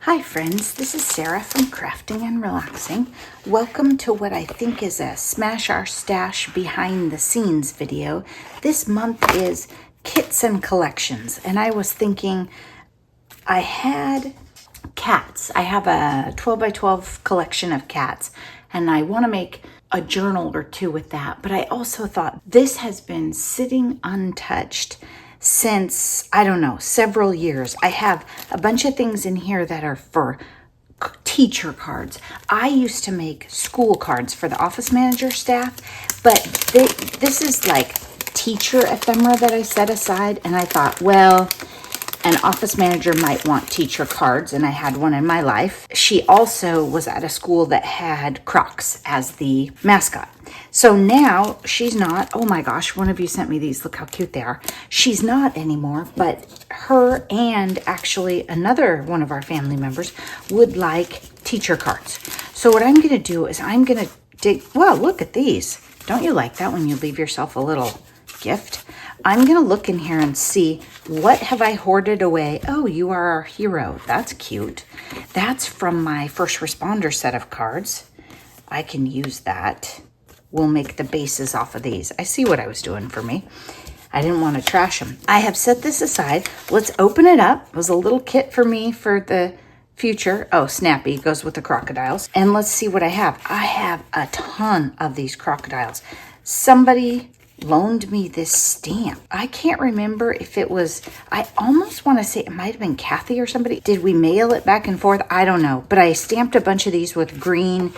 Hi friends, this is Sarah from Crafting and Relaxing. Welcome to what I think is a Smash Our Stash behind the scenes video. This month is kits and collections, and I was thinking I had cats. I have a 12 by 12 collection of cats, and I want to make a journal or two with that, but I also thought this has been sitting untouched since, I don't know, several years. I have a bunch of things in here that are for teacher cards. I used to make school cards for the office manager staff, but this is like teacher ephemera that I set aside, and I thought, well, an office manager might want teacher cards, and I had one in my life. She also was at a school that had Crocs as the mascot. So now she's not. Oh my gosh, one of you sent me these. Look how cute they are. She's not anymore, but her and actually another one of our family members would like teacher cards. So what I'm going to do is I'm going to dig. Well, look at these. Don't you like that when you leave yourself a little gift? I'm going to look in here and see what have I hoarded away. Oh, you are our hero. That's cute. That's from my first responder set of cards. I can use that. We'll make the bases off of these. I see what I was doing for me. I didn't want to trash them. I have set this aside. Let's open it up. It was a little kit for me for the future. Oh, Snappy goes with the crocodiles. And let's see what I have. I have a ton of these crocodiles. Somebody loaned me this stamp. I can't remember if it was, I almost want to say it might have been Kathy or somebody. Did we mail it back and forth? I don't know. But I stamped a bunch of these with green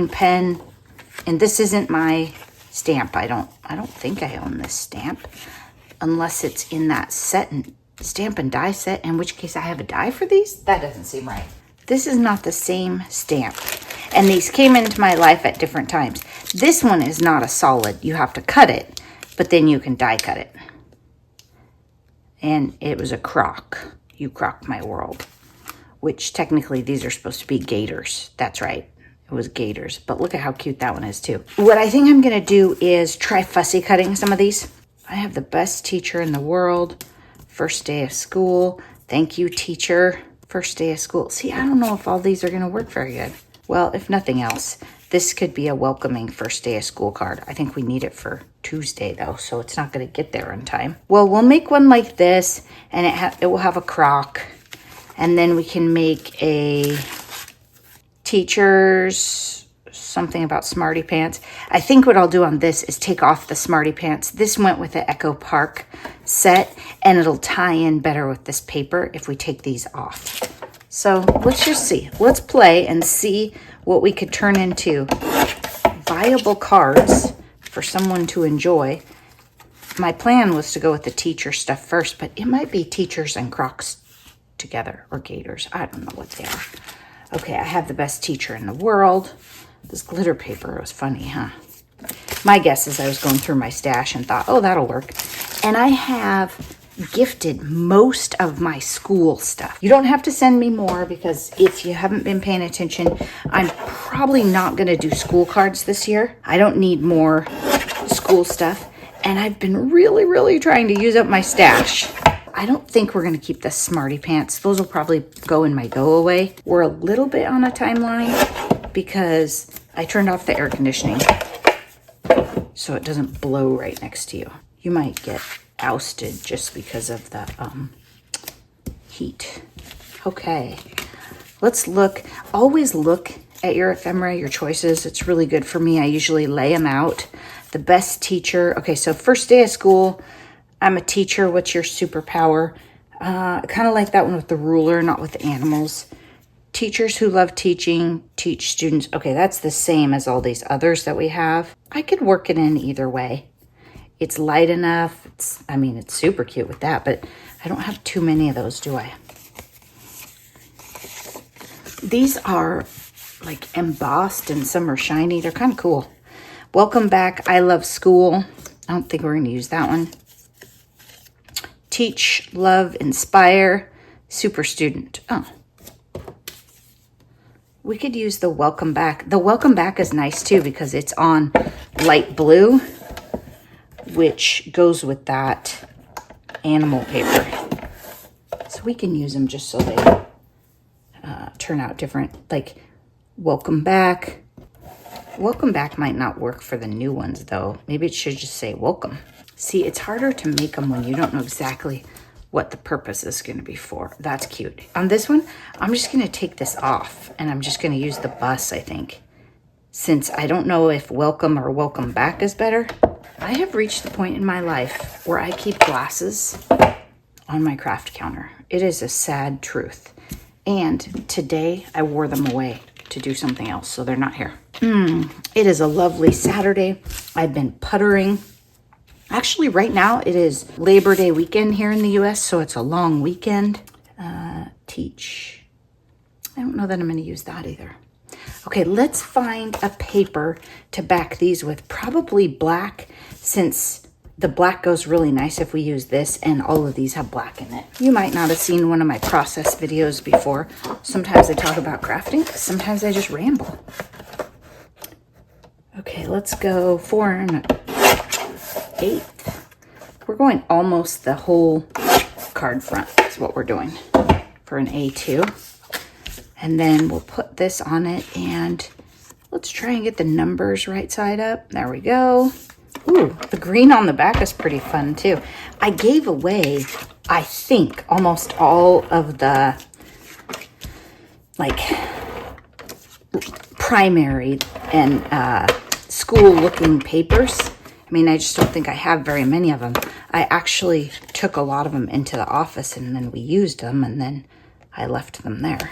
pen. And this isn't my stamp. I don't think I own this stamp unless it's in that set and stamp and die set, in which case I have a die for these. That doesn't seem right. This is not the same stamp. And these came into my life at different times. This one is not a solid. You have to cut it, but then you can die cut it. And it was a croc. You crocked my world. Which technically these are supposed to be gators. That's right. It was gators. But look at how cute that one is too. What I think I'm going to do is try fussy cutting some of these. I have the best teacher in the world. First day of school. Thank you, teacher. First day of school. See, I don't know if all these are going to work very good. Well, if nothing else, this could be a welcoming first day of school card. I think we need it for Tuesday, though, so it's not going to get there in time. Well, we'll make one like this, and it will have a croc. And then we can make a teacher's something about smarty pants. I think what I'll do on this is take off the smarty pants. This went with the Echo Park set, and it'll tie in better with this paper if we take these off. So let's just see. Let's play and see what we could turn into viable cards for someone to enjoy. My plan was to go with the teacher stuff first, but it might be teachers and Crocs together, or gators. I don't know what they are. Okay, I have the best teacher in the world. This glitter paper was funny, huh? My guess is I was going through my stash and thought, oh, that'll work. And I have gifted most of my school stuff. You don't have to send me more, because if you haven't been paying attention, I'm probably not going to do school cards this year. I don't need more school stuff. And I've been really trying to use up my stash. I don't think we're going to keep the smarty pants. Those will probably go in my go away. We're a little bit on a timeline because I turned off the air conditioning so it doesn't blow right next to you. You might get ousted just because of the heat. Okay, let's look. Always look at your ephemera, your choices. It's really good for me. I usually lay them out. The best teacher. Okay, so first day of school. I'm a teacher. What's your superpower? Kind of like that one with the ruler, not with the animals. Teachers who love teaching, teach students. Okay, that's the same as all these others that we have. I could work it in either way. It's light enough. It's super cute with that, but I don't have too many of those, do I? These are like embossed and some are shiny. They're kind of cool. Welcome back. I love school. I don't think we're going to use that one. Teach, love, inspire, super student. Oh. We could use the welcome back. The welcome back is nice too because it's on light blue, which goes with that animal paper. So we can use them just so they turn out different. Like, welcome back. Welcome back might not work for the new ones, though. Maybe it should just say welcome. See, it's harder to make them when you don't know exactly what the purpose is going to be for. That's cute. On this one, I'm just going to take this off, and I'm just going to use the bus, I think. Since I don't know if welcome or welcome back is better. I have reached the point in my life where I keep glasses on my craft counter. It is a sad truth. And today I wore them away to do something else, so they're not here. It is a lovely Saturday. I've been puttering. Actually, right now it is Labor Day weekend here in the US, so it's a long weekend. Teach. I don't know that I'm going to use that either. Okay, let's find a paper to back these with. Probably black, since the black goes really nice if we use this, and all of these have black in it. You might not have seen one of my process videos before. Sometimes I talk about crafting, sometimes I just ramble. Okay, let's go 4 1/8. We're going almost the whole card front is what we're doing for an A2. And then we'll put this on it, and let's try and get the numbers right side up. There we go. Ooh, the green on the back is pretty fun too. I gave away, I think, almost all of the like primary and school looking papers. I mean, I just don't think I have very many of them. I actually took a lot of them into the office, and then we used them, and then I left them there.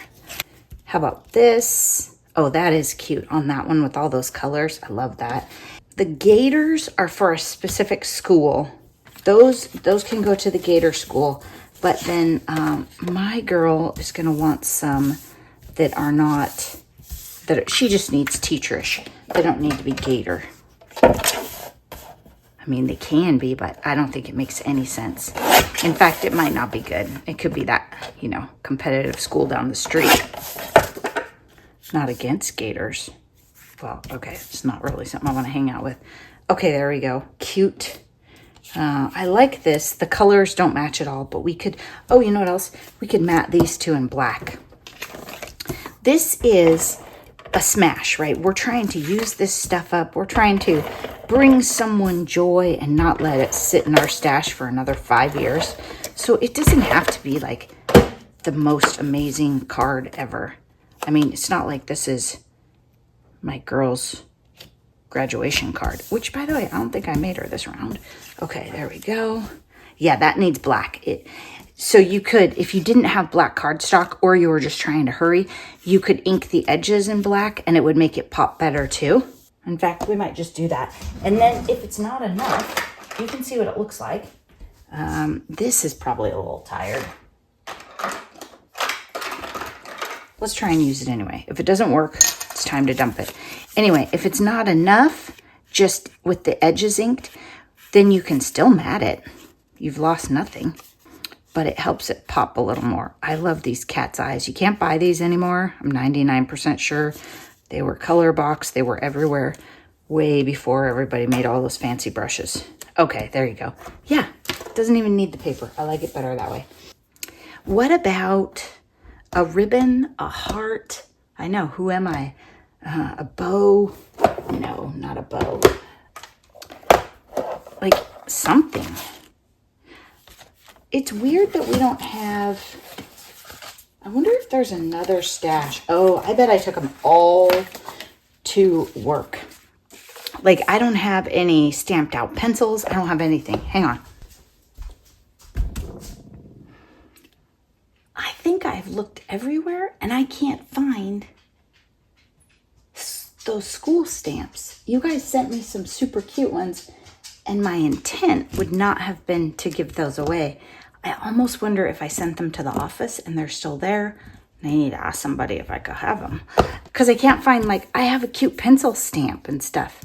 How about this? Oh, that is cute on that one with all those colors. I love that. The gators are for a specific school. Those can go to the gator school, but then my girl is going to want some that are not, that she just needs teacherish. They don't need to be gator. I mean, they can be, but I don't think it makes any sense. In fact, it might not be good. It could be that, you know, competitive school down the street. Not against gators. Well, okay, it's not really something I want to hang out with. Okay, there we go. Cute. I like this. The colors don't match at all, but we could, oh, you know what else? We could matte these two in black. This is a smash, right? We're trying to use this stuff up. We're trying to bring someone joy and not let it sit in our stash for another 5 years. So it doesn't have to be like the most amazing card ever. I mean, it's not like this is my girl's graduation card, which, by the way, I don't think I made her this round. Okay, there we go. Yeah, that needs black. So you could, if you didn't have black cardstock or you were just trying to hurry, you could ink the edges in black and it would make it pop better too. In fact, we might just do that. And then if it's not enough, you can see what it looks like. This is probably a little tired. Let's try and use it anyway. If it doesn't work, it's time to dump it. Anyway, if it's not enough, just with the edges inked, then you can still matte it. You've lost nothing, but it helps it pop a little more. I love these cat's eyes. You can't buy these anymore. I'm 99% sure. They were color box. They were everywhere way before everybody made all those fancy brushes. Okay, there you go. Yeah, doesn't even need the paper. I like it better that way. What about a ribbon, a heart? I know, who am I? A bow? No, not a bow. Like something. It's weird that we don't have, I wonder if there's another stash. Oh, I bet I took them all to work. Like, I don't have any stamped out pencils. I don't have anything. Hang on. I think I've looked everywhere and I can't find those school stamps. You guys sent me some super cute ones and my intent would not have been to give those away. I almost wonder if I sent them to the office and they're still there. And I need to ask somebody if I could have them. Because I can't find, like, I have a cute pencil stamp and stuff.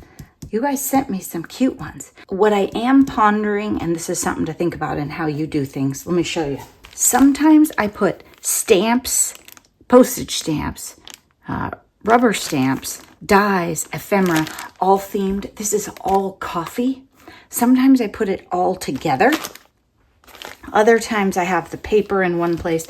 You guys sent me some cute ones. What I am pondering, and this is something to think about in how you do things. Let me show you. Sometimes I put stamps, postage stamps, rubber stamps, dies, ephemera, all themed. This is all coffee. Sometimes I put it all together. Other times I have the paper in one place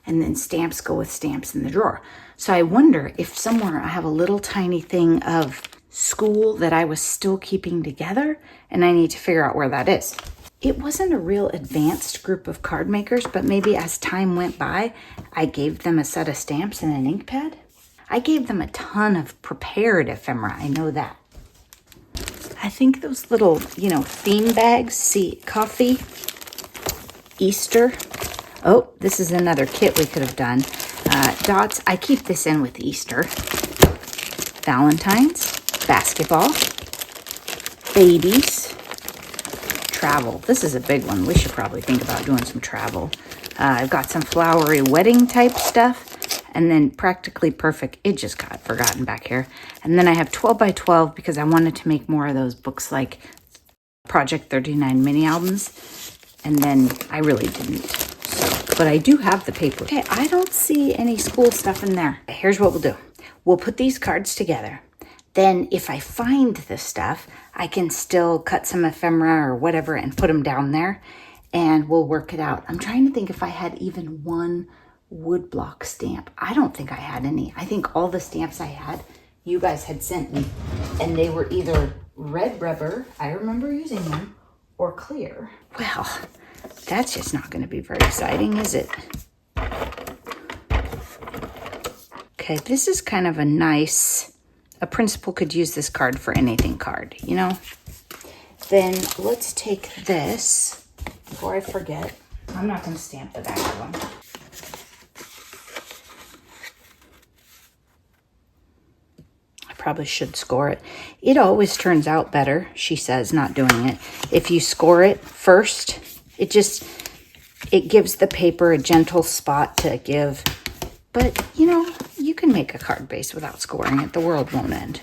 and then stamps go with stamps in the drawer. So I wonder if somewhere I have a little tiny thing of school that I was still keeping together, and I need to figure out where that is. It wasn't a real advanced group of card makers, but maybe as time went by, I gave them a set of stamps and an ink pad. I gave them a ton of prepared ephemera, I know that. I think those little, theme bags, see, coffee, Easter. Oh, this is another kit we could have done. Dots, I keep this in with Easter. Valentine's, basketball, babies, travel. This is a big one. We should probably think about doing some travel. I've got some flowery wedding type stuff, and then Practically Perfect. It just got forgotten back here. And then I have 12 by 12 because I wanted to make more of those books like Project 39 mini albums, and then I really didn't. But I do have the paper. Okay, I don't see any school stuff in there. Here's what we'll do. We'll put these cards together. Then if I find this stuff, I can still cut some ephemera or whatever and put them down there, and we'll work it out. I'm trying to think if I had even one woodblock stamp. I don't think I had any. I think all the stamps I had, you guys had sent me, and they were either red rubber, I remember using them, or clear. Well, that's just not going to be very exciting, is it? Okay, this is kind of a nice, a principal could use this card for anything card, Then let's take this, before I forget. I'm not going to stamp the back of them. I probably should score it. It always turns out better, she says, not doing it. If you score it first, it gives the paper a gentle spot to give. But, you can make a card base without scoring it. The world won't end.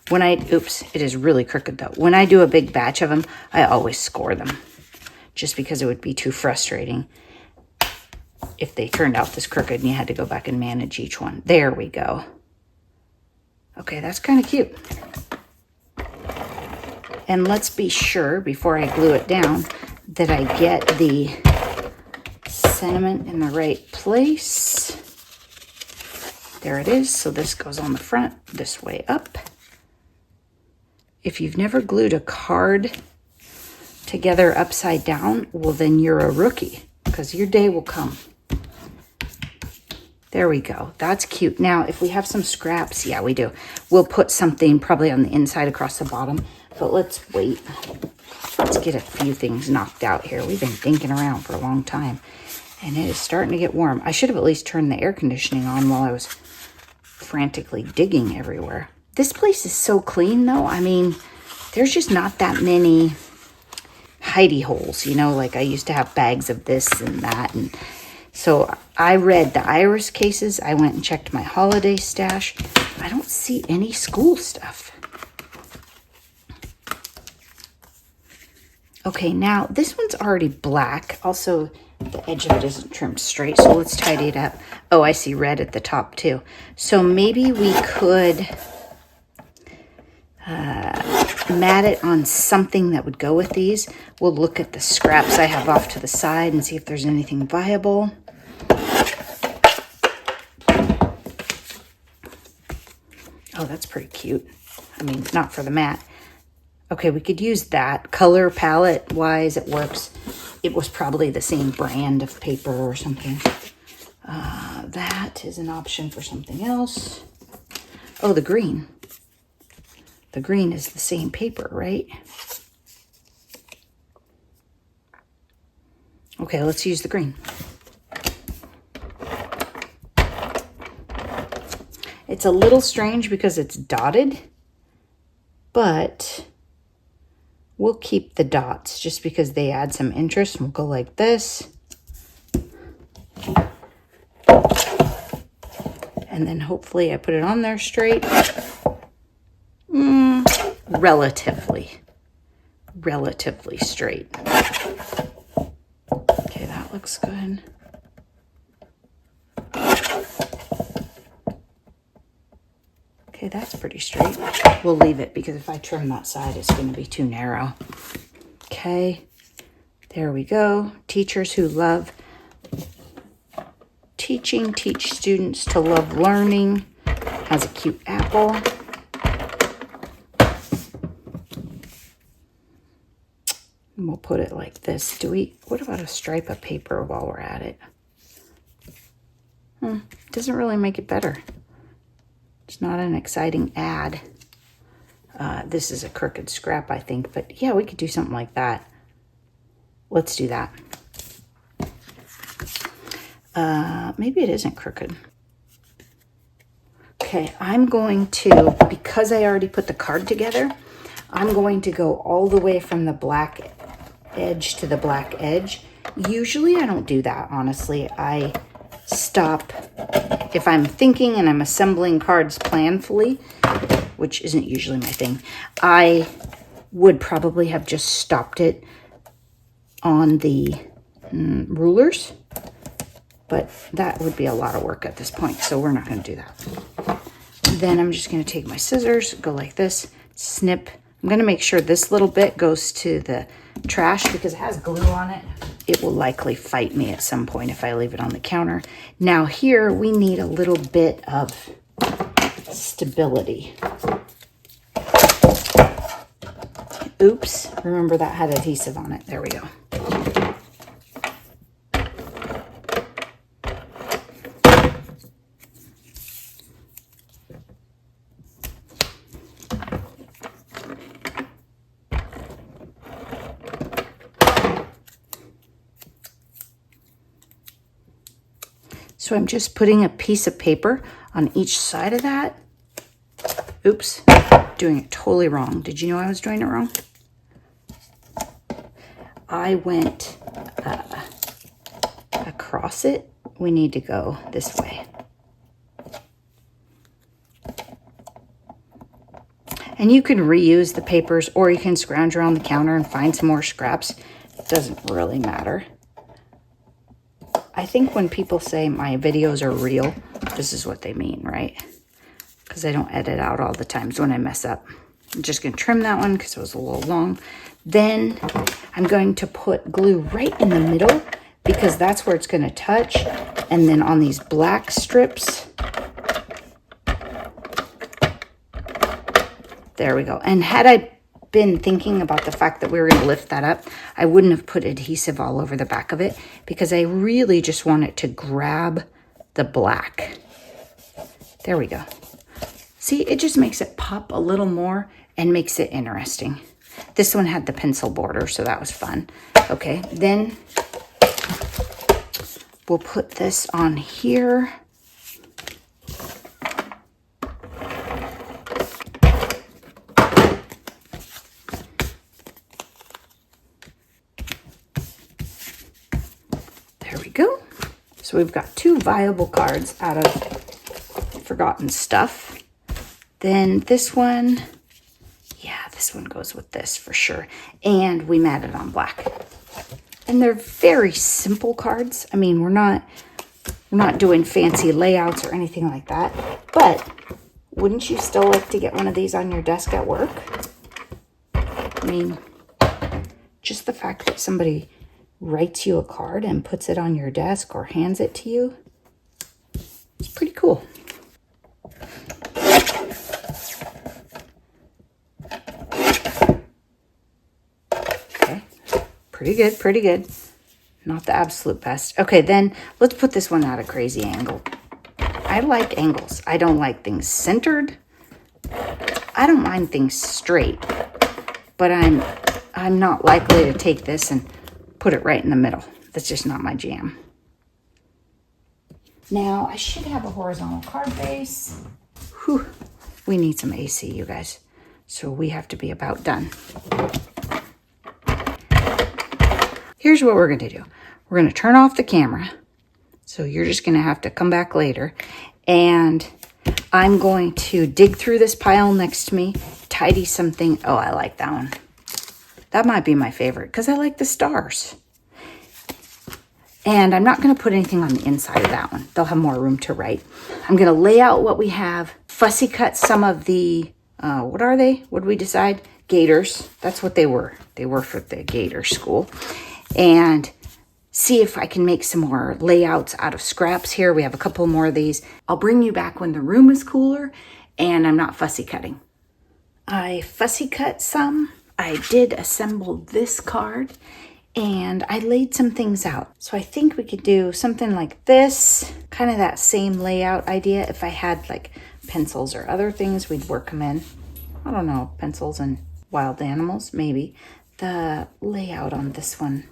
Oops, it is really crooked though. When I do a big batch of them, I always score them. Just because it would be too frustrating if they turned out this crooked and you had to go back and manage each one. There we go. Okay, that's kind of cute. And let's be sure, before I glue it down, that I get the sentiment in the right place. There it is. So this goes on the front, this way up. If you've never glued a card together upside down, well, then you're a rookie, because your day will come. There we go. That's cute. Now, if we have some scraps, yeah, we do. We'll put something probably on the inside across the bottom, but let's wait. Let's get a few things knocked out here. We've been dinking around for a long time, and it is starting to get warm. I should have at least turned the air conditioning on while I was frantically digging everywhere. This place is so clean, though. I mean, there's just not that many hidey holes, like I used to have bags of this and that. And so I read the iris cases. I went and checked my holiday stash. I don't see any school stuff. Okay, now this one's already black. Also, the edge of it isn't trimmed straight, so let's tidy it up. Oh, I see red at the top too. So maybe we could mat it on something that would go with these. We'll look at the scraps I have off to the side and see if there's anything viable. Oh, that's pretty cute. I mean, not for the mat. Okay, we could use that. Color palette wise, it works. It was probably the same brand of paper or something. That is an option for something else. Oh, the green. The green is the same paper, right? Okay, let's use the green. It's a little strange because it's dotted, but we'll keep the dots just because they add some interest. We'll go like this. And then hopefully I put it on there straight. Relatively straight. Okay, that looks good. Okay, that's pretty straight. We'll leave it because if I trim that side, it's going to be too narrow. Okay, there we go. Teachers who love teaching, teach students to love learning. Has a cute apple. And we'll put it like this. What about a stripe of paper while we're at it? Doesn't really make it better. It's not an exciting ad. This is a crooked scrap, I think, but yeah, we could do something like that. Let's do that. Maybe it isn't crooked. Okay, I'm going to, because I already put the card together, I'm going to go all the way from the black edge to the black edge. Usually I don't do that, honestly. I stop if I'm thinking and I'm assembling cards planfully, which isn't usually my thing. I would probably have just stopped it on the rulers, but that would be a lot of work at this point, so we're not going to do that. Then I'm just going to take my scissors, go like this, snip. I'm going to make sure this little bit goes to the trash because it has glue on it. It will likely fight me at some point if I leave it on the counter. Now here we need a little bit of stability. Oops, remember that had adhesive on it. There we go. So I'm just putting a piece of paper on each side of that. Oops, doing it totally wrong. Did you know I was doing it wrong? I went across it. We need to go this way. And you can reuse the papers or you can scrounge around the counter and find some more scraps. It doesn't really matter. I think when people say my videos are real, this is what they mean, right? Because I don't edit out all the times when I mess up. I'm just going to trim that one because it was a little long. Then I'm going to put glue right in the middle because that's where it's going to touch. And then on these black strips, there we go. And had I been thinking about the fact that we were going to lift that up, I wouldn't have put adhesive all over the back of it because I really just want it to grab the black. There we go. See, it just makes it pop a little more and makes it interesting. This one had the pencil border, so that was fun. Okay, then we'll put this on here. There we go. So we've got 2 viable cards out of forgotten stuff. Then this one, yeah, this one goes with this for sure. And we matted on black. And they're very simple cards. I mean, we're not doing fancy layouts or anything like that. But wouldn't you still like to get one of these on your desk at work? I mean, just the fact that somebody writes you a card and puts it on your desk or hands it to you, it's pretty cool. Okay, pretty good, pretty good. Not the absolute best. Okay, then let's put this one at a crazy angle. I like angles. I don't like things centered. I don't mind things straight, but I'm not likely to take this and put it right in the middle. That's just not my jam. Now, I should have a horizontal card base. Whew, we need some AC, you guys. So we have to be about done. Here's what we're going to do. We're going to turn off the camera. So you're just going to have to come back later. And I'm going to dig through this pile next to me, tidy something. Oh, I like that one. That might be my favorite because I like the stars. And I'm not going to put anything on the inside of that one. They'll have more room to write. I'm going to lay out what we have. Fussy cut some of the, what are they? What did we decide? Gators. That's what they were. They were for the gator school. And see if I can make some more layouts out of scraps here. We have a couple more of these. I'll bring you back when the room is cooler and I'm not fussy cutting. I fussy cut some. I did assemble this card and I laid some things out. So I think we could do something like this, kind of that same layout idea. If I had like pencils or other things, we'd work them in. I don't know, pencils and wild animals, maybe. The layout on this one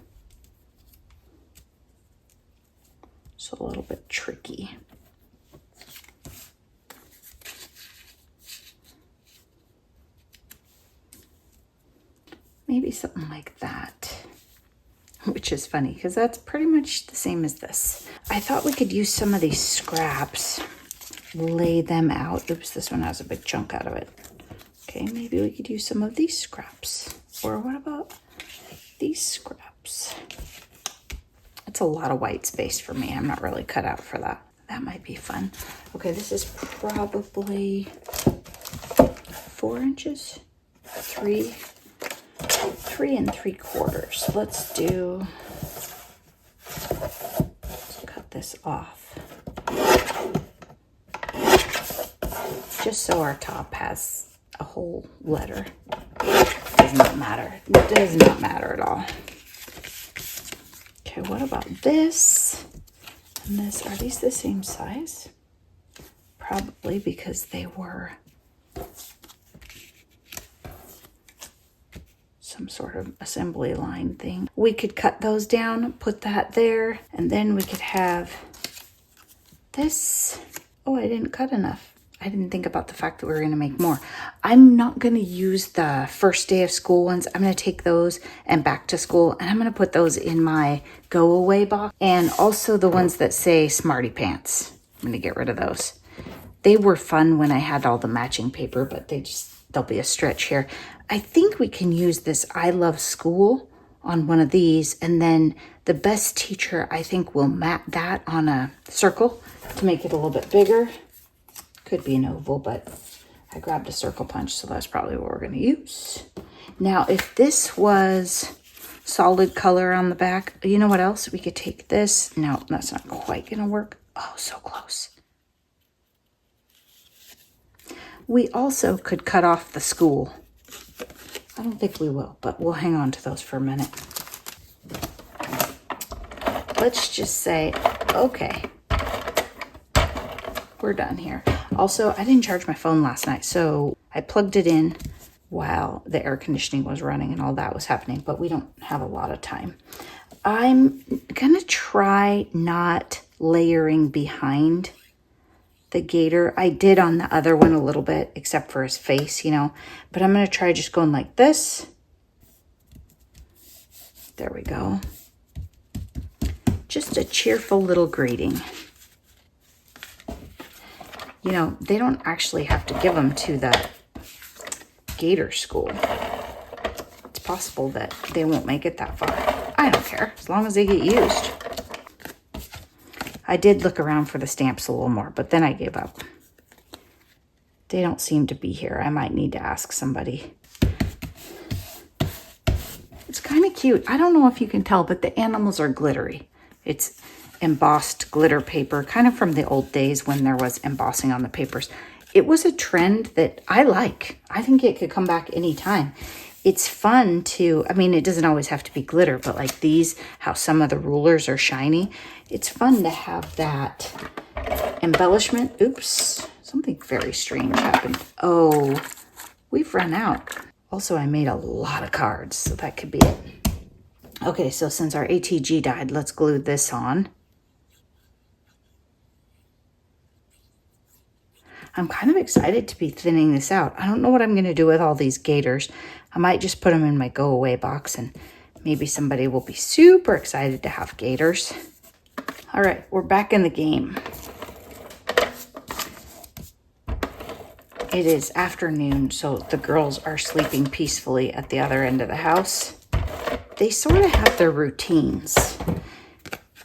is a little bit tricky. Maybe something like that, which is funny because that's pretty much the same as this. I thought we could use some of these scraps, lay them out. Oops, this one has a big chunk out of it. Okay, maybe we could use some of these scraps. Or what about these scraps? It's a lot of white space for me. I'm not really cut out for that. That might be fun. Okay, this is probably 4 inches, 3 3¾ Let's cut this off. Just so our top has a whole letter. Does not matter. It does not matter at all. Okay, what about this and this? Are these the same size? Probably, because they were some sort of assembly line thing. We could cut those down, put that there, and then we could have this. Oh, I didn't cut enough. I didn't think about the fact that we were going to make more. I'm not going to use the first day of school ones. I'm going to take those and back to school, and I'm going to put those in my go away box. And also the ones that say Smarty Pants. I'm going to get rid of those. They were fun when I had all the matching paper, but they'll be a stretch here. I think we can use this I Love School on one of these, and then the best teacher, I think, will mat that on a circle to make it a little bit bigger. Could be an oval, but I grabbed a circle punch, so that's probably what we're going to use. Now, if this was solid color on the back, you know what else? We could take this. No, that's not quite going to work. Oh, so close. We also could cut off the school. I don't think we will, but we'll hang on to those for a minute. Let's just say, okay, we're done here. Also, I didn't charge my phone last night, so I plugged it in while the air conditioning was running and all that was happening, but we don't have a lot of time. I'm gonna try not layering behind the gator. I did on the other one a little bit, except for his face, you know, but I'm gonna try just going like this. There we go. Just a cheerful little greeting. You know, they don't actually have to give them to the gator school. It's possible that they won't make it that far. I don't care, as long as they get used. I did look around for the stamps a little more, but then I gave up. They don't seem to be here. I might need to ask somebody. It's kind of cute. I don't know if you can tell, but the animals are glittery. It's embossed glitter paper, kind of from the old days when there was embossing on the papers. It was a trend that I like. I think it could come back anytime. It's fun to, I mean, it doesn't always have to be glitter, but like these, how some of the rulers are shiny. It's fun to have that embellishment. Oops, something very strange happened. Oh, we've run out. Also, I made a lot of cards, so that could be it. Okay, so since our ATG died, let's glue this on. I'm kind of excited to be thinning this out. I don't know what I'm going to do with all these gators. I might just put them in my go away box and maybe somebody will be super excited to have gators. All right, we're back in the game. It is afternoon, so the girls are sleeping peacefully at the other end of the house. They sort of have their routines,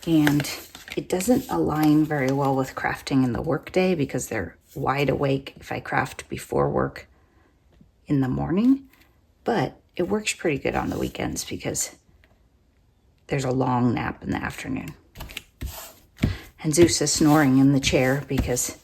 and it doesn't align very well with crafting in the workday because they're wide awake if I craft before work in the morning, but it works pretty good on the weekends because there's a long nap in the afternoon. And Zeus is snoring in the chair because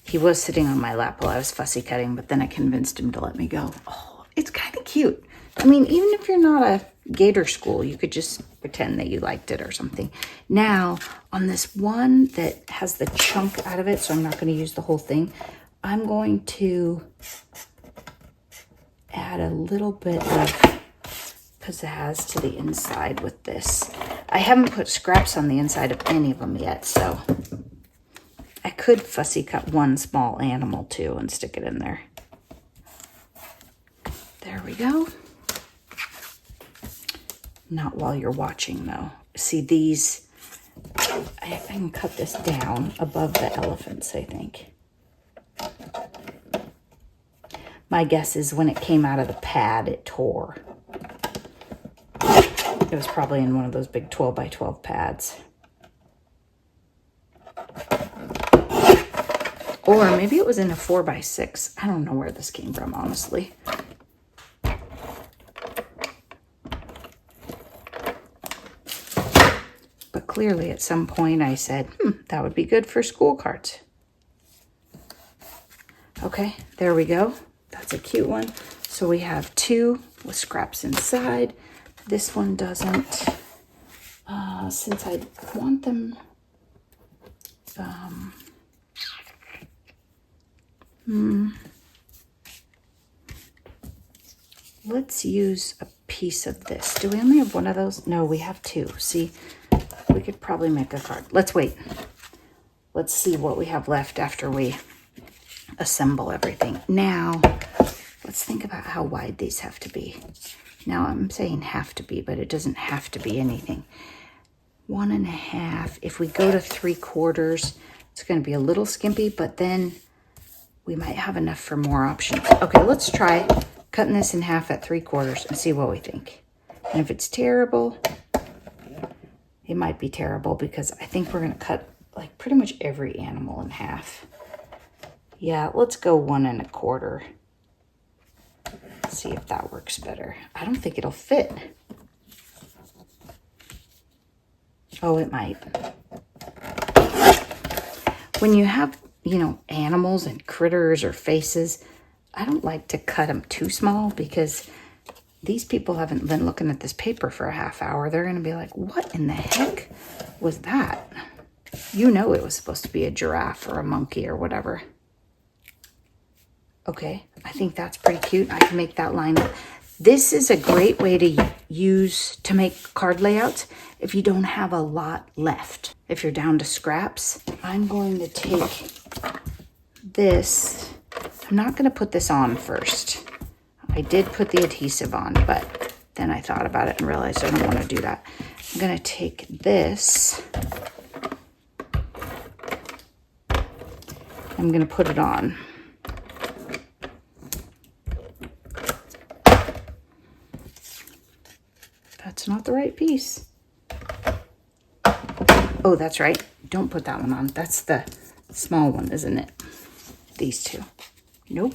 he was sitting on my lap while I was fussy cutting, but then I convinced him to let me go. Oh, it's kind of cute. I mean, even if you're not a gator school, you could just pretend that you liked it or something. Now, on this one that has the chunk out of it, so I'm not going to use the whole thing, I'm going to add a little bit of pizzazz to the inside with this. I haven't put scraps on the inside of any of them yet, so I could fussy cut one small animal too and stick it in there. There we go. Not while you're watching though. See these, I can cut this down above the elephants, I think. My guess is when it came out of the pad, it tore. It was probably in one of those big 12 by 12 pads. Or maybe it was in a 4 by 6. I don't know where this came from, honestly. But clearly at some point I said, that would be good for school cards. Okay, there we go. That's a cute one. So we have 2 with scraps inside. This one doesn't. Since I want them, let's use a piece of this. Do we only have one of those? No, we have 2. See, we could probably make a card. Let's wait. Let's see what we have left after we assemble everything. Now, let's think about how wide these have to be. Now, I'm saying have to be, but it doesn't have to be anything. 1.5. If we go to 3/4, it's going to be a little skimpy, but then we might have enough for more options. Okay, let's try cutting this in half at 3/4 and see what we think. And if it's terrible, it might be terrible because I think we're going to cut like pretty much every animal in half. Yeah, let's go 1.25. See if that works better. I don't think it'll fit. Oh, it might. When you have, animals and critters or faces, I don't like to cut them too small because these people haven't been looking at this paper for a half hour. They're going to be like, what in the heck was that? It was supposed to be a giraffe or a monkey or whatever. Okay, I think that's pretty cute. I can make that line up. This is a great way to use to make card layouts if you don't have a lot left. If you're down to scraps, I'm going to take this. I'm not going to put this on first. I did put the adhesive on, but then I thought about it and realized I don't want to do that. I'm going to take this. I'm going to put it on. That's not the right piece. Oh, that's right. Don't put that one on. That's the small one, isn't it? These 2. Nope.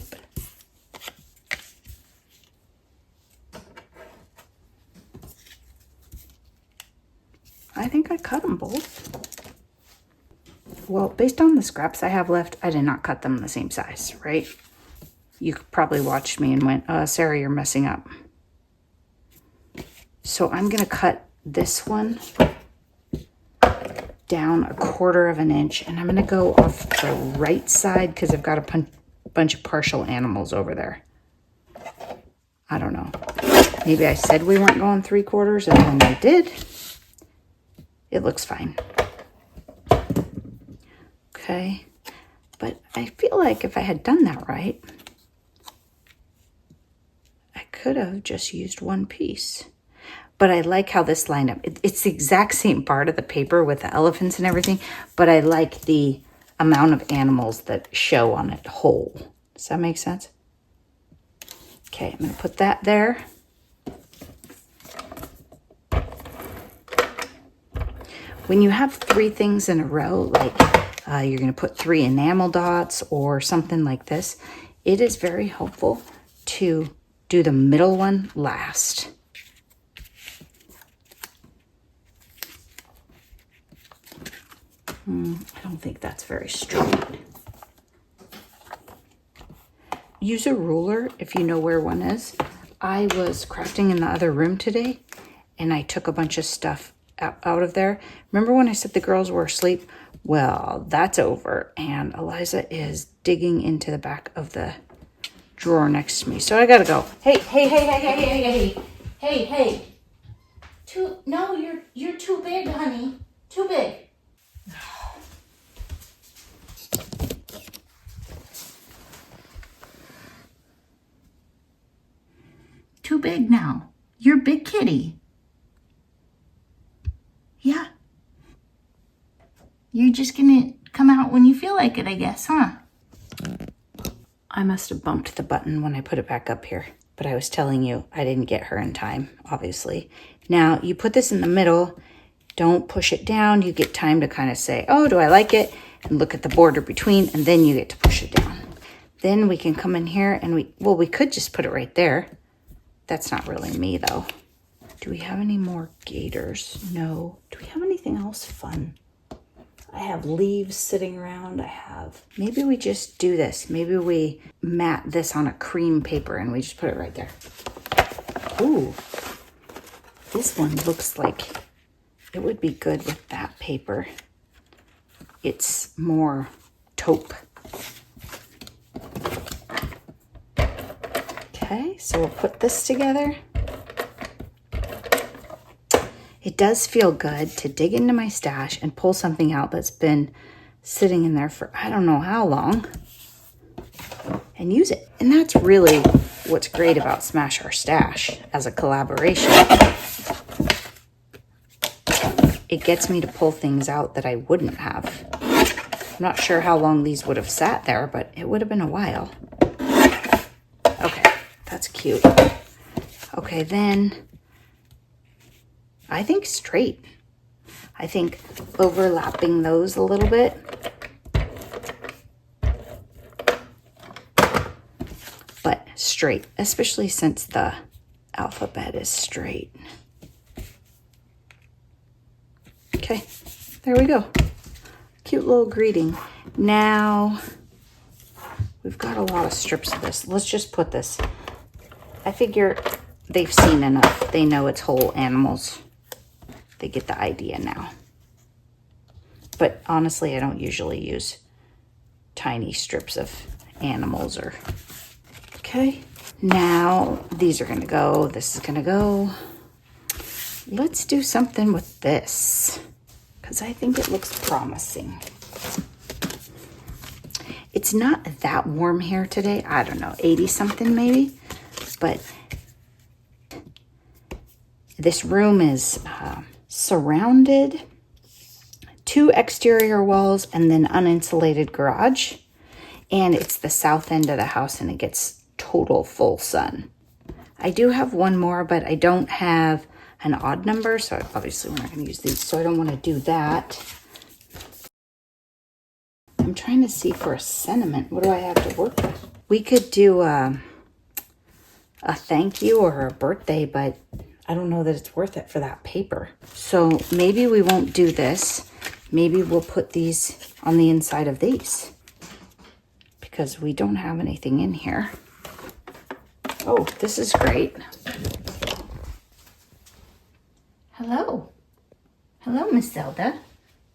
I think I cut them both. Well, based on the scraps I have left, I did not cut them the same size, right? You probably watched me and went, Sarah, you're messing up. So I'm going to cut this one down 1/4 inch, and I'm going to go off the right side because I've got a bunch of partial animals over there. I don't know. Maybe I said we weren't going 3/4 and then I did. It looks fine. Okay. But I feel like if I had done that right, I could have just used one piece. But I like how this lined up. It's the exact same part of the paper with the elephants and everything, but I like the amount of animals that show on it whole. Does that make sense? Okay, I'm going to put that there. When you have 3 things in a row, like you're going to put 3 enamel dots or something like this, it is very helpful to do the middle one last. I don't think that's very straight. Use a ruler if you know where one is. I was crafting in the other room today, and I took a bunch of stuff out of there. Remember when I said the girls were asleep? Well, that's over, and Eliza is digging into the back of the drawer next to me, so I gotta go. Hey, hey, hey, hey, hey, hey, hey, hey, hey. No, you're too big, honey. Too big. Too big now. You're big kitty. Yeah. You're just gonna come out when you feel like it, I guess, huh? I must have bumped the button when I put it back up here, but I was telling you I didn't get her in time, obviously. Now, you put this in the middle. Don't push it down. You get time to kind of say, oh, do I like it? And look at the border between, and then you get to push it down. Then we can come in here and we could just put it right there. That's not really me, though. Do we have any more gators? No. Do we have anything else fun? I have leaves sitting around. Maybe we just do this. Maybe we mat this on a cream paper and we just put it right there. Ooh, this one looks like it would be good with that paper. It's more taupe. Okay, so we'll put this together. It does feel good to dig into my stash and pull something out that's been sitting in there for I don't know how long and use it. And that's really what's great about Smash Our Stash as a collaboration. It gets me to pull things out that I wouldn't have. I'm not sure how long these would have sat there, but it would have been a while. Okay, that's cute. Okay, then I think straight. I think overlapping those a little bit. But straight, especially since the alphabet is straight. Okay, there we go. Cute little greeting. Now, we've got a lot of strips of this. Let's just put this. I figure they've seen enough. They know it's whole animals. They get the idea now. But honestly, I don't usually use tiny strips of animals or... Okay, now these are gonna go, this is gonna go. Let's do something with this, because I think it looks promising. It's not that warm here today. I don't know, 80 something maybe, but this room is surrounded, 2 exterior walls, and then uninsulated garage. And it's the south end of the house, and it gets total full sun. I do have one more, but I don't have an odd number, so obviously we're not going to use these, so I don't want to do that. I'm trying to see for a sentiment. What do I have to work with? We could do a thank you or a birthday, but I don't know that it's worth it for that paper. So maybe we won't do this. Maybe we'll put these on the inside of these, because we don't have anything in here. Oh, this is great. Hello. Hello, Miss Zelda.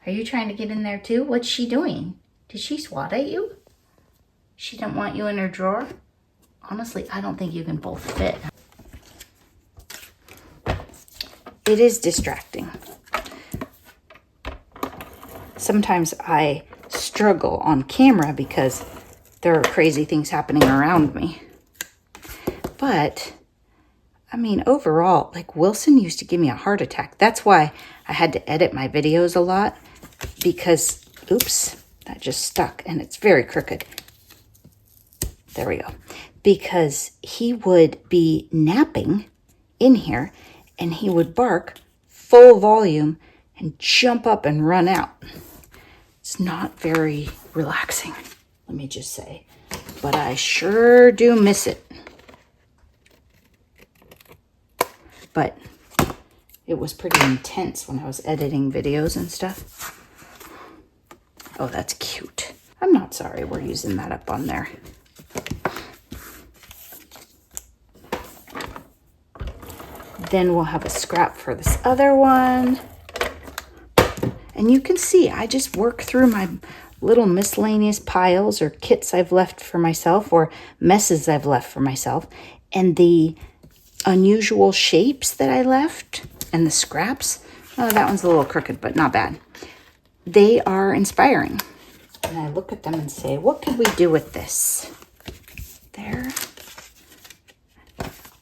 Are you trying to get in there too? What's she doing? Did she swat at you? She didn't want you in her drawer? Honestly, I don't think you can both fit. It is distracting. Sometimes I struggle on camera because there are crazy things happening around me. But, I mean, overall, like Wilson used to give me a heart attack. That's why I had to edit my videos a lot, because, oops, that just stuck and it's very crooked. There we go. Because he would be napping in here and he would bark full volume and jump up and run out. It's not very relaxing, let me just say. But I sure do miss it. But it was pretty intense when I was editing videos and stuff. Oh, that's cute. I'm not sorry we're using that up on there. Then we'll have a scrap for this other one. And you can see I just work through my little miscellaneous piles or kits I've left for myself or messes I've left for myself. And the unusual shapes that I left and the scraps, oh, that one's a little crooked, but not bad. They are inspiring. And I look at them and say, what could we do with this? There.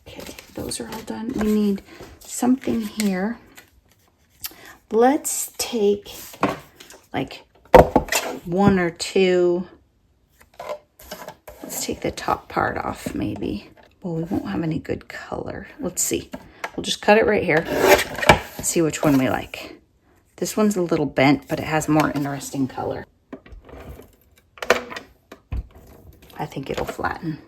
Okay, those are all done. We need something here. Let's take like one or two. Let's take the top part off maybe. Well, we won't have any good color. Let's see. We'll just cut it right here. See which one we like. This one's a little bent, but it has more interesting color. I think it'll flatten.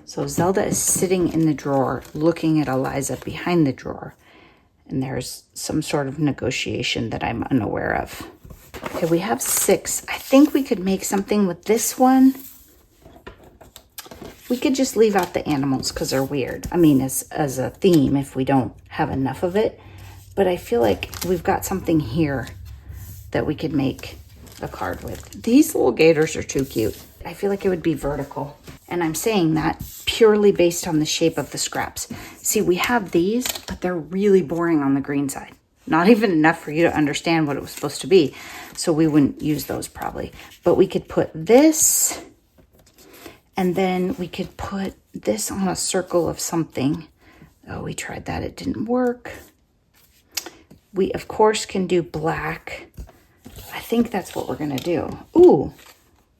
So Zelda is sitting in the drawer looking at Eliza behind the drawer. And there's some sort of negotiation that I'm unaware of. Okay, we have 6. I think we could make something with this one. We could just leave out the animals because they're weird. I mean, as a theme if we don't have enough of it. But I feel like we've got something here that we could make a card with. These little gators are too cute. I feel like it would be vertical. And I'm saying that purely based on the shape of the scraps. See, we have these, but they're really boring on the green side. Not even enough for you to understand what it was supposed to be. So we wouldn't use those probably. But we could put this, and then we could put this on a circle of something. Oh, we tried that. It didn't work. We, of course, can do black. I think that's what we're going to do. Ooh.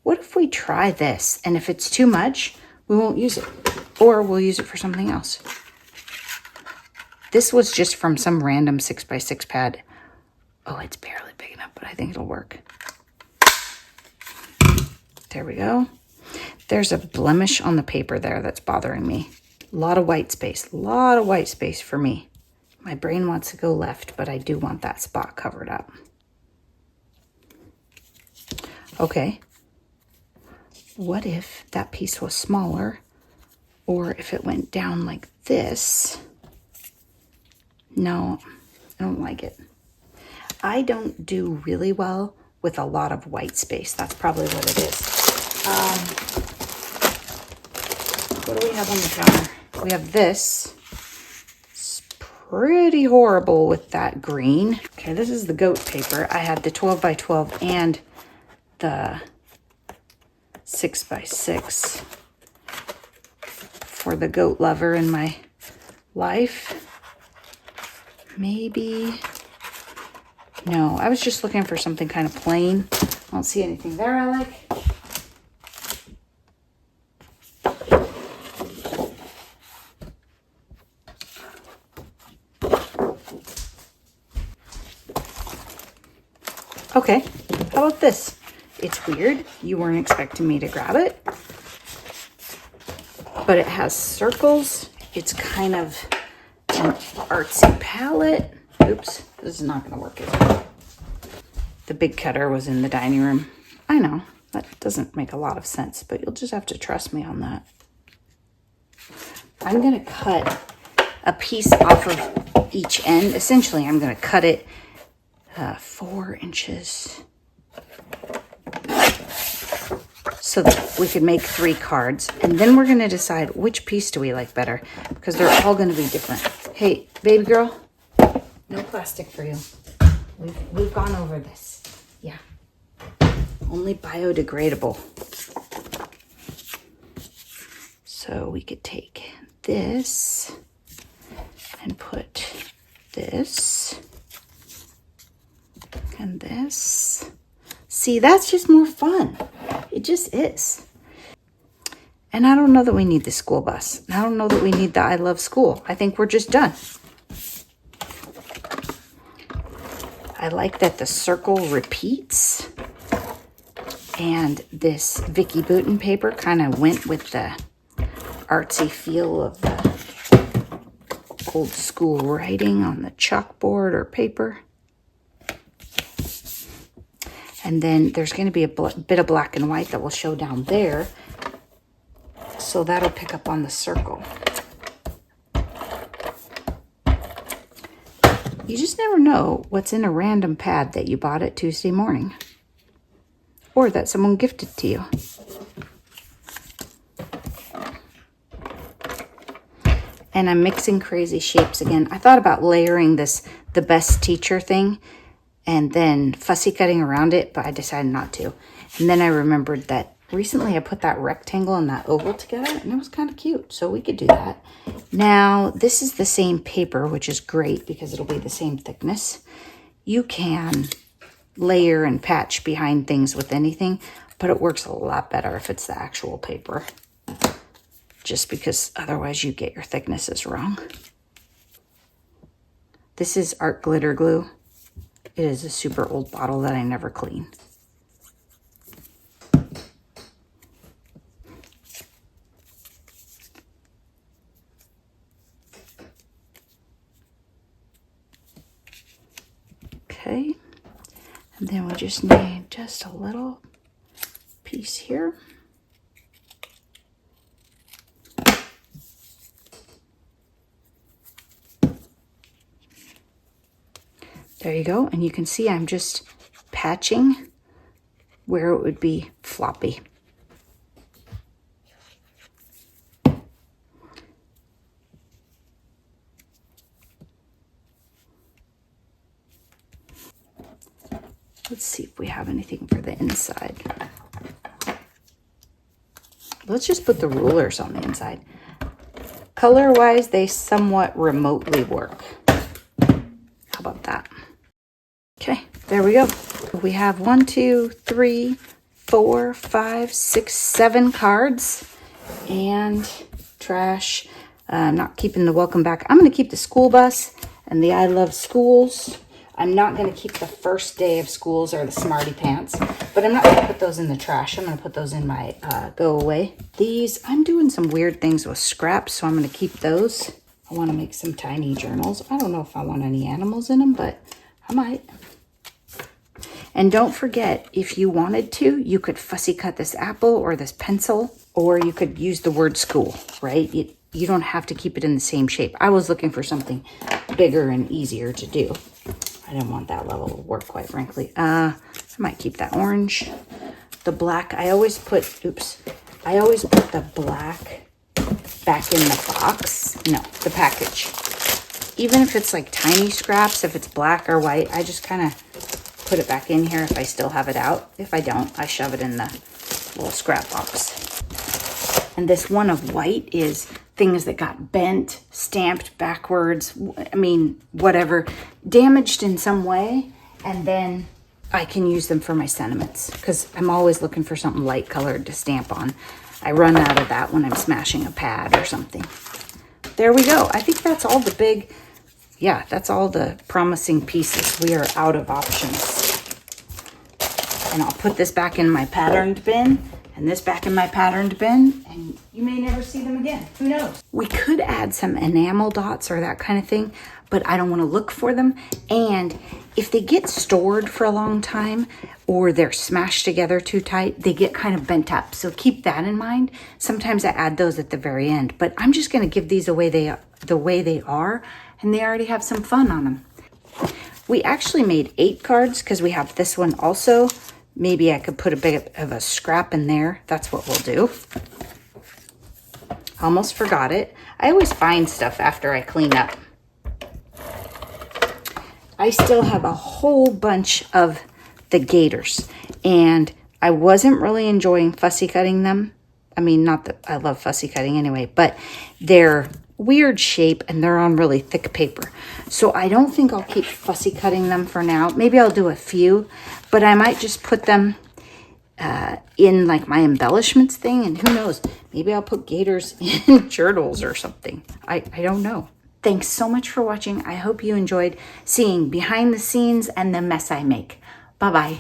What if we try this? And if it's too much, we won't use it. Or we'll use it for something else. This was just from some random 6x6 pad. Oh, it's barely big enough, but I think it'll work. There we go. There's a blemish on the paper there that's bothering me. A lot of white space. A lot of white space for me. My brain wants to go left, but I do want that spot covered up. Okay. What if that piece was smaller, or if it went down like this? No, I don't like it. I don't do really well with a lot of white space. That's probably what it is. What do we have on the counter? We have this. It's pretty horrible with that green. Okay, this is the goat paper. I had the 12x12 and the 6x6 for the goat lover in my life. Maybe. No, I was just looking for something kind of plain. I don't see anything there I like. Okay, how about this? It's weird. You weren't expecting me to grab it. But it has circles. It's kind of an artsy palette. Oops, this is not going to work, is it? The big cutter was in the dining room. I know, that doesn't make a lot of sense, but you'll just have to trust me on that. I'm going to cut a piece off of each end. Essentially, I'm going to cut it 4 inches so that we could make 3 cards. And then we're going to decide which piece do we like better, because they're all going to be different. Hey, baby girl, no plastic for you. We've gone over this. Yeah. Only biodegradable. So we could take this and put this and this. See, that's just more fun. It just is. And I don't know that we need the school bus. I don't know that we need the I love school. I think we're just done. I like that the circle repeats. And this Vicky Bouton paper kind of went with the artsy feel of the old school writing on the chalkboard or paper. And then there's going to be a bit of black and white that will show down there. So that'll pick up on the circle. You just never know what's in a random pad that you bought at Tuesday morning. Or that someone gifted to you. And I'm mixing crazy shapes again. I thought about layering this The Best Teacher thing and then fussy cutting around it, but I decided not to. And then I remembered that recently I put that rectangle and that oval together, and it was kind of cute, so we could do that. Now, this is the same paper, which is great because it'll be the same thickness. You can layer and patch behind things with anything, but it works a lot better if it's the actual paper, just because otherwise you get your thicknesses wrong. This is art glitter glue. It is a super old bottle that I never clean. Okay, and then we just need just a little piece here. There you go, and you can see I'm just patching where it would be floppy. Let's see if we have anything for the inside. Let's just put the rulers on the inside. Color-wise, they somewhat remotely work. How about that? Okay, there we go. We have 1, 2, 3, 4, 5, 6, 7 cards. And trash. I'm not keeping the welcome back. I'm going to keep the school bus and the I love schools. I'm not going to keep the first day of schools or the smarty pants, but I'm not going to put those in the trash. I'm going to put those in my go away. These, I'm doing some weird things with scraps, so I'm going to keep those. I want to make some tiny journals. I don't know if I want any animals in them, but I might. And don't forget, if you wanted to, you could fussy cut this apple or this pencil, or you could use the word school, right? You don't have to keep it in the same shape. I was looking for something bigger and easier to do. I didn't want that level of work, quite frankly. I might keep that orange. The black, I always put the black back in the box. No, the package. Even if it's like tiny scraps, if it's black or white, I just kind of put it back in here if I still have it out. If I don't, I shove it in the little scrap box. And this one of white is things that got bent, stamped backwards, I mean, whatever, damaged in some way, and then I can use them for my sentiments because I'm always looking for something light colored to stamp on. I run out of that when I'm smashing a pad or something. There we go. I think that's all the big, yeah, that's all the promising pieces. We are out of options. And I'll put this back in my patterned bin and this back in my patterned bin, and you may never see them again. Who knows? We could add some enamel dots or that kind of thing, but I don't want to look for them. And if they get stored for a long time or they're smashed together too tight, they get kind of bent up. So keep that in mind. Sometimes I add those at the very end, but I'm just going to give these away the way they are, and they already have some fun on them. We actually made 8 cards because we have this one also. Maybe I could put a bit of a scrap in there. That's what we'll do. Almost forgot it. I always find stuff after I clean up. I still have a whole bunch of the gators, and I wasn't really enjoying fussy cutting them. I mean, not that I love fussy cutting anyway, but they're weird shape and they're on really thick paper. So I don't think I'll keep fussy cutting them for now. Maybe I'll do a few, but I might just put them in like my embellishments thing, and who knows, maybe I'll put gators in journals or something. I don't know. Thanks so much for watching. I hope you enjoyed seeing behind the scenes and the mess I make. Bye-bye.